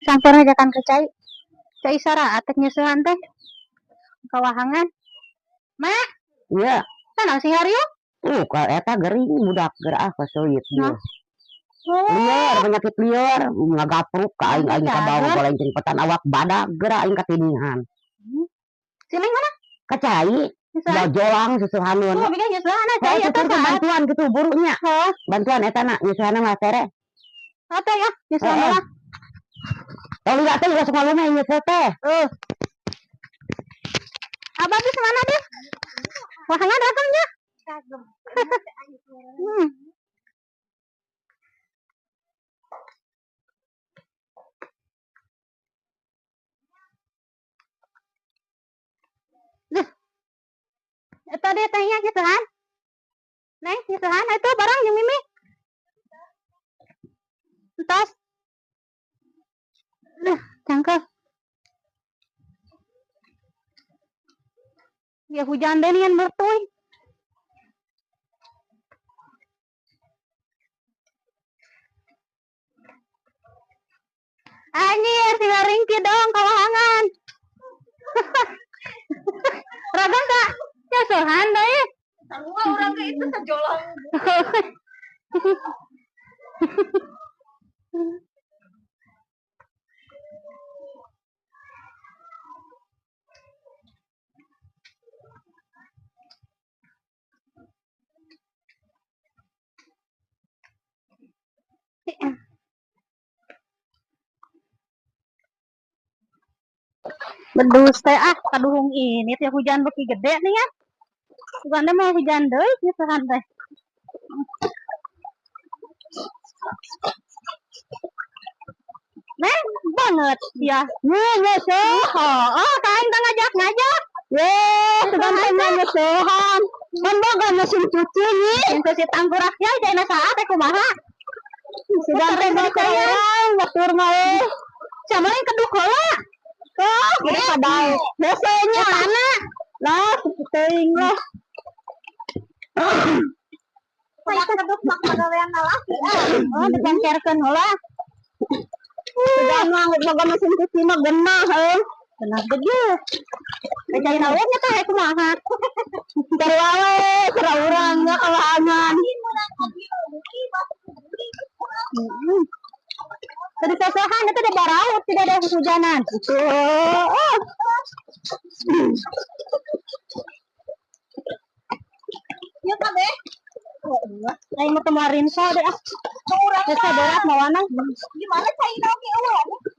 Sampurna ajakan ke cai sara atek nyusuhan teh kawahangan mak iya tanang sing Aryo kalau eta gering budak gerak kesuit dia oh liar penyakit liar ngagapruk ka aing ka bawang Jahat. goleng jeung petan awak badak gerak aing katidingan Siling mana kacai Nyusuhan? jolang susuhaneun Oh bikin nyusuhan cai eta tutur bantuan gitu burunya oh bantuan eta na nyusuhanna mah tere apa ya nyusuhan lah kalau enggak teh langsung malume nyusul teh abah bis mana dia wahangan datangnya Itu dia tanya nyusuhan neng nyusuhan itu barang yang mimi entos cangkel ya hujan deh nian bertuy anjir tinggal ringki dong kawahangan ragam tak nyusuhan deh semua orang ke itu sejolang bedus teh kaduhung ini teh hujan beki gede nih ya bukan teh mau hujan deh nyusuhan teh neng banget ya nyusuh oh kain tak ngajak sebentar nyusuhan kan boga mesin cuci nih yang cuci tangkurak ya jadi saat teh kumaha sudah ribet orang batur mau sama yang kedua kola oh jadi padahal biasanya mana lah penting lah saya kedua mak pegawaian laki oh dicengkerkeun heula sudah nganggut boga mesin cuci mah genah genah gede kacain awetnya teh kumaha terwawe kera urang ya kawahangan tadi sasahan itu ada baraut tidak ada hujanan ya kabeh aing mau kemarin so deh bisa berat mau mana gimana cai oke